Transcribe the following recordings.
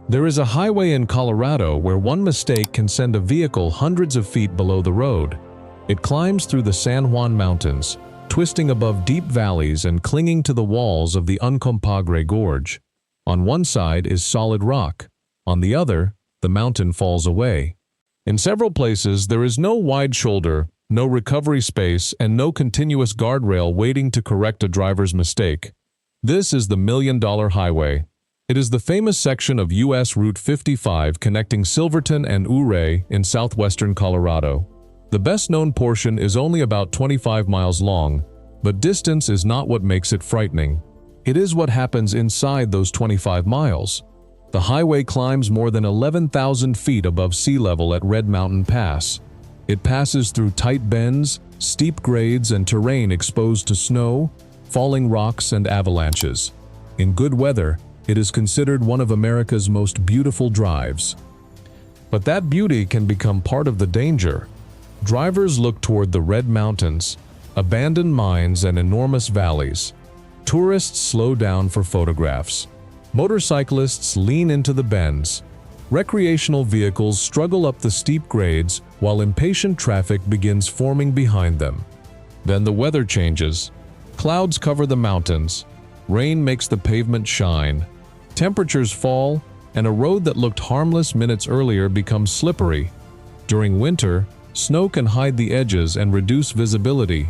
There is a highway in Colorado where one mistake can send a vehicle hundreds of feet below the road. It climbs through the San Juan Mountains, twisting above deep valleys and clinging to the walls of the Uncompahgre Gorge. On one side is solid rock. On the other, the mountain falls away. In several places, there is no wide shoulder, no recovery space, and no continuous guardrail waiting to correct a driver's mistake. This is the Million-Dollar Highway. It is the famous section of U.S. Route 55 connecting Silverton and Ouray in southwestern Colorado. The best-known portion is only about 25 miles long, but distance is not what makes it frightening. It is what happens inside those 25 miles. The highway climbs more than 11,000 feet above sea level at Red Mountain Pass. It passes through tight bends, steep grades, and terrain exposed to snow, falling rocks, and avalanches. In good weather, it is considered one of America's most beautiful drives. But that beauty can become part of the danger. Drivers look toward the Red Mountains, abandoned mines, and enormous valleys. Tourists slow down for photographs. Motorcyclists lean into the bends. Recreational vehicles struggle up the steep grades while impatient traffic begins forming behind them. Then the weather changes. Clouds cover the mountains. Rain makes the pavement shine. Temperatures fall, and a road that looked harmless minutes earlier becomes slippery. During winter, snow can hide the edges and reduce visibility.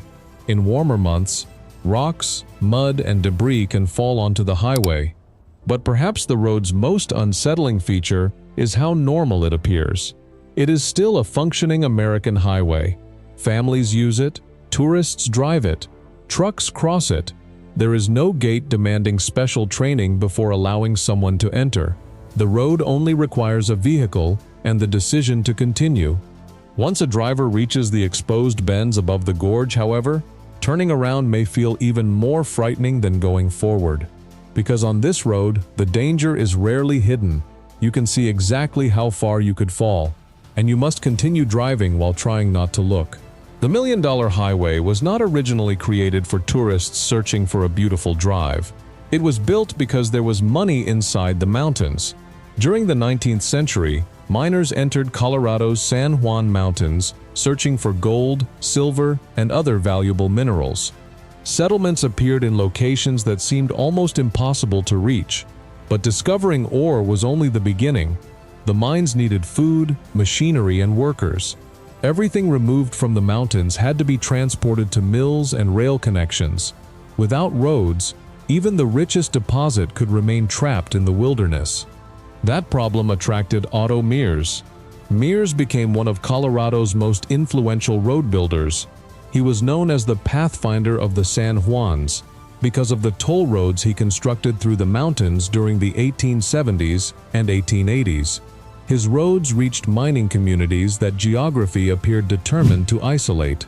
In warmer months, rocks, mud, and debris can fall onto the highway. But perhaps the road's most unsettling feature is how normal it appears. It is still a functioning American highway. Families use it, tourists drive it, trucks cross it. There is no gate demanding special training before allowing someone to enter. The road only requires a vehicle and the decision to continue. Once a driver reaches the exposed bends above the gorge, however, turning around may feel even more frightening than going forward. Because on this road, the danger is rarely hidden. You can see exactly how far you could fall, and you must continue driving while trying not to look. The Million-Dollar Highway was not originally created for tourists searching for a beautiful drive. It was built because there was money inside the mountains. During the 19th century, miners entered Colorado's San Juan Mountains searching for gold, silver, and other valuable minerals. Settlements appeared in locations that seemed almost impossible to reach. But discovering ore was only the beginning. The mines needed food, machinery, and workers. Everything removed from the mountains had to be transported to mills and rail connections. Without roads, even the richest deposit could remain trapped in the wilderness. That problem attracted Otto Mears. Mears became one of Colorado's most influential road builders. He was known as the pathfinder of the San Juans because of the toll roads he constructed through the mountains during the 1870s and 1880s. His roads reached mining communities that geography appeared determined to isolate.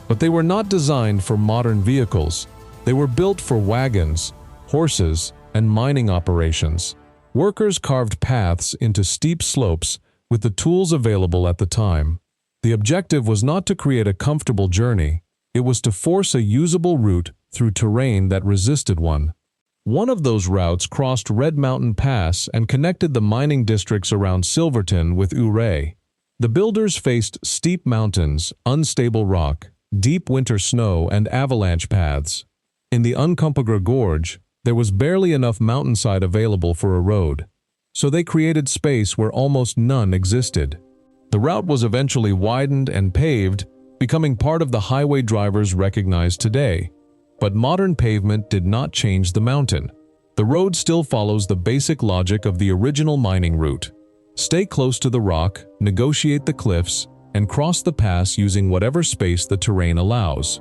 But they were not designed for modern vehicles. They were built for wagons, horses, and mining operations. Workers carved paths into steep slopes with the tools available at the time. The objective was not to create a comfortable journey. It was to force a usable route through terrain that resisted one. One of those routes crossed Red Mountain Pass and connected the mining districts around Silverton with Ouray. The builders faced steep mountains, unstable rock, deep winter snow, and avalanche paths. In the Uncompahgre Gorge, there was barely enough mountainside available for a road, so they created space where almost none existed. The route was eventually widened and paved, becoming part of the highway drivers recognize today. But modern pavement did not change the mountain. The road still follows the basic logic of the original mining route. Stay close to the rock, negotiate the cliffs, and cross the pass using whatever space the terrain allows.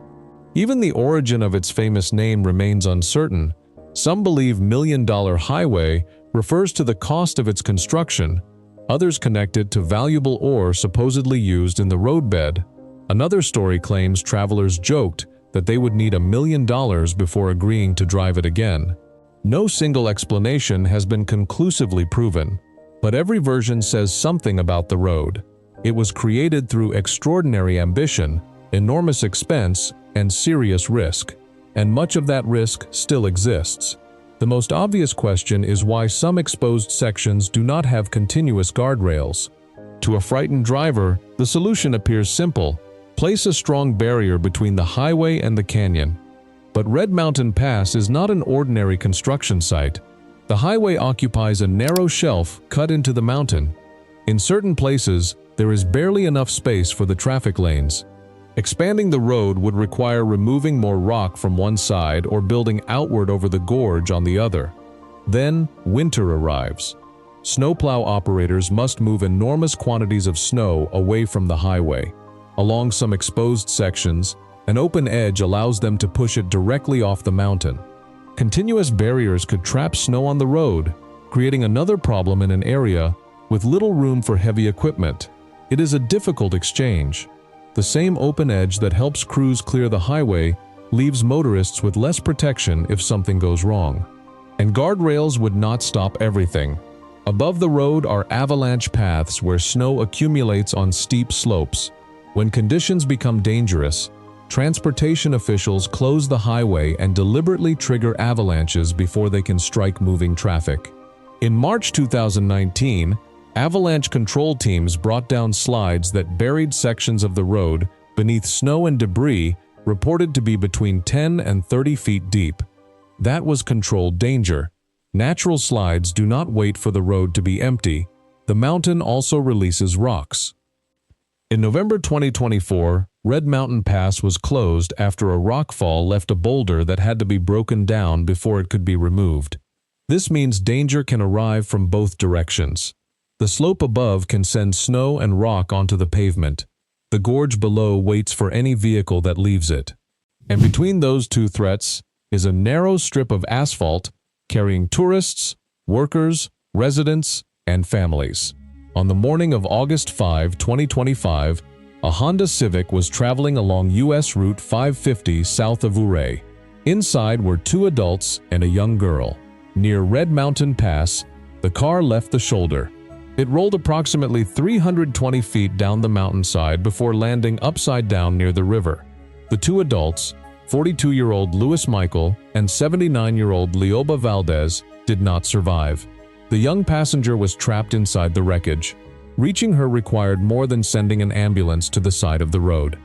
Even the origin of its famous name remains uncertain. Some believe Million-Dollar Highway refers to the cost of its construction. Others connect it to valuable ore supposedly used in the roadbed. Another story claims travelers joked that they would need $1 million before agreeing to drive it again. No single explanation has been conclusively proven, but every version says something about the road. It was created through extraordinary ambition, enormous expense, and serious risk, and much of that risk still exists. The most obvious question is why some exposed sections do not have continuous guardrails. To a frightened driver, the solution appears simple. Place a strong barrier between the highway and the canyon. But Red Mountain Pass is not an ordinary construction site. The highway occupies a narrow shelf cut into the mountain. In certain places, there is barely enough space for the traffic lanes. Expanding the road would require removing more rock from one side or building outward over the gorge on the other. Then, winter arrives. Snowplow operators must move enormous quantities of snow away from the highway. Along some exposed sections, an open edge allows them to push it directly off the mountain. Continuous barriers could trap snow on the road, creating another problem in an area with little room for heavy equipment. It is a difficult exchange. The same open edge that helps crews clear the highway leaves motorists with less protection if something goes wrong. And guardrails would not stop everything. Above the road are avalanche paths where snow accumulates on steep slopes. When conditions become dangerous, transportation officials close the highway and deliberately trigger avalanches before they can strike moving traffic. In March 2019, avalanche control teams brought down slides that buried sections of the road beneath snow and debris reported to be between 10 and 30 feet deep. That was controlled danger. Natural slides do not wait for the road to be empty. The mountain also releases rocks. In November 2024, Red Mountain Pass was closed after a rockfall left a boulder that had to be broken down before it could be removed. This means danger can arrive from both directions. The slope above can send snow and rock onto the pavement. The gorge below waits for any vehicle that leaves it. And between those two threats is a narrow strip of asphalt carrying tourists, workers, residents, and families. On the morning of August 5, 2025, a Honda Civic was traveling along U.S. Route 550 south of Ouray. Inside were two adults and a young girl. Near Red Mountain Pass, the car left the shoulder. It rolled approximately 320 feet down the mountainside before landing upside down near the river. The two adults, 42-year-old Louis Michael and 79-year-old Leoba Valdez, did not survive. The young passenger was trapped inside the wreckage. Reaching her required more than sending an ambulance to the side of the road.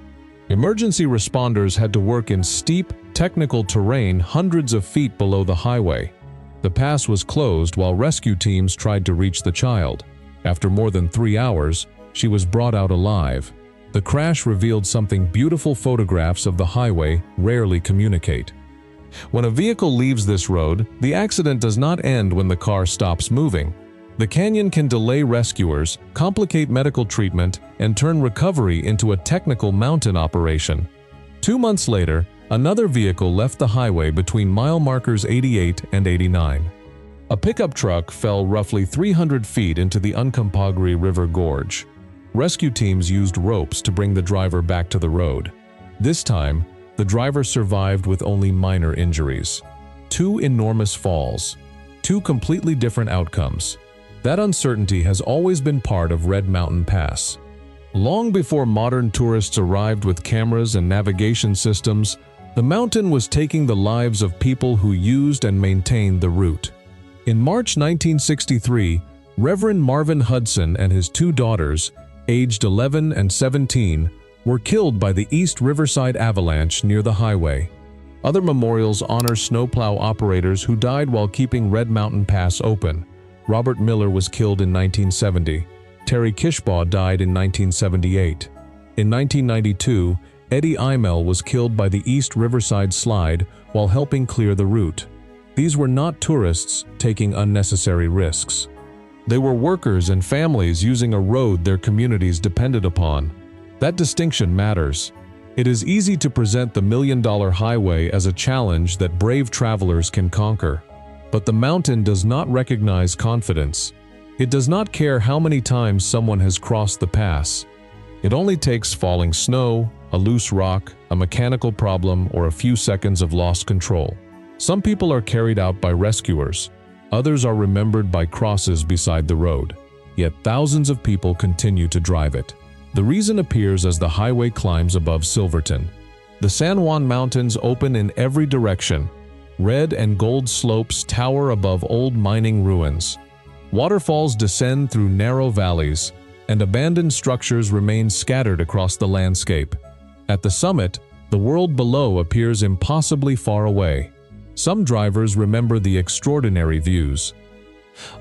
Emergency responders had to work in steep, technical terrain hundreds of feet below the highway. The pass was closed while rescue teams tried to reach the child. After more than 3 hours, she was brought out alive. The crash revealed something beautiful photographs of the highway rarely communicate. When a vehicle leaves this road, the accident does not end when the car stops moving. The canyon can delay rescuers, complicate medical treatment, and turn recovery into a technical mountain operation. 2 months later, another vehicle left the highway between mile markers 88 and 89. A pickup truck fell roughly 300 feet into the Uncompahgre River Gorge. Rescue teams used ropes to bring the driver back to the road. This time, the driver survived with only minor injuries. 2 enormous falls. 2 completely different outcomes. That uncertainty has always been part of Red Mountain Pass. Long before modern tourists arrived with cameras and navigation systems, the mountain was taking the lives of people who used and maintained the route. In March 1963, Reverend Marvin Hudson and his 2 daughters, aged 11 and 17, were killed by the East Riverside avalanche near the highway. Other memorials honor snowplow operators who died while keeping Red Mountain Pass open. Robert Miller was killed in 1970. Terry Kishbaugh died in 1978. In 1992, Eddie Imel was killed by the East Riverside slide while helping clear the route. These were not tourists taking unnecessary risks. They were workers and families using a road their communities depended upon. That distinction matters. It is easy to present the million-dollar highway as a challenge that brave travelers can conquer. But the mountain does not recognize confidence. It does not care how many times someone has crossed the pass. It only takes falling snow, a loose rock, a mechanical problem, or a few seconds of lost control. Some people are carried out by rescuers. Others are remembered by crosses beside the road. Yet thousands of people continue to drive it. The reason appears as the highway climbs above Silverton. The San Juan Mountains open in every direction. Red and gold slopes tower above old mining ruins. Waterfalls descend through narrow valleys, and abandoned structures remain scattered across the landscape. At the summit, the world below appears impossibly far away. Some drivers remember the extraordinary views.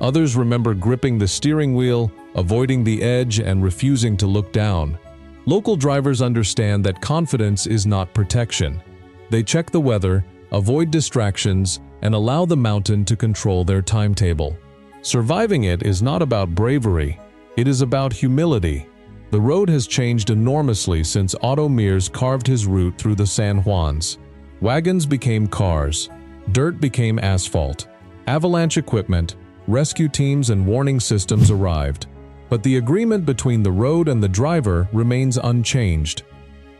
Others remember gripping the steering wheel, avoiding the edge, and refusing to look down. Local drivers understand that confidence is not protection. They check the weather, avoid distractions, and allow the mountain to control their timetable. Surviving it is not about bravery, it is about humility. The road has changed enormously since Otto Mears carved his route through the San Juans. Wagons became cars, dirt became asphalt, avalanche equipment, rescue teams and warning systems arrived. But the agreement between the road and the driver remains unchanged.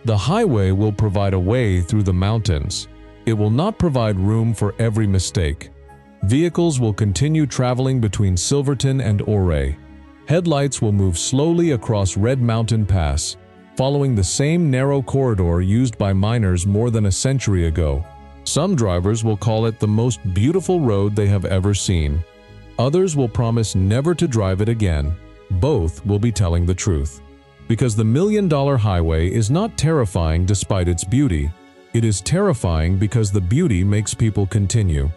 The highway will provide a way through the mountains. It will not provide room for every mistake. Vehicles will continue traveling between Silverton and Ouray. Headlights will move slowly across Red Mountain Pass, following the same narrow corridor used by miners more than a century ago. Some drivers will call it the most beautiful road they have ever seen. Others will promise never to drive it again. Both will be telling the truth. Because the million-dollar highway is not terrifying despite its beauty. It is terrifying because the beauty makes people continue.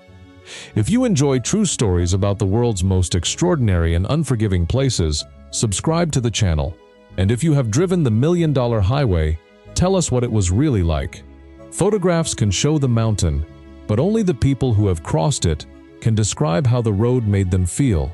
If you enjoy true stories about the world's most extraordinary and unforgiving places, subscribe to the channel. And if you have driven the million-dollar highway, tell us what it was really like. Photographs can show the mountain, but only the people who have crossed it can describe how the road made them feel.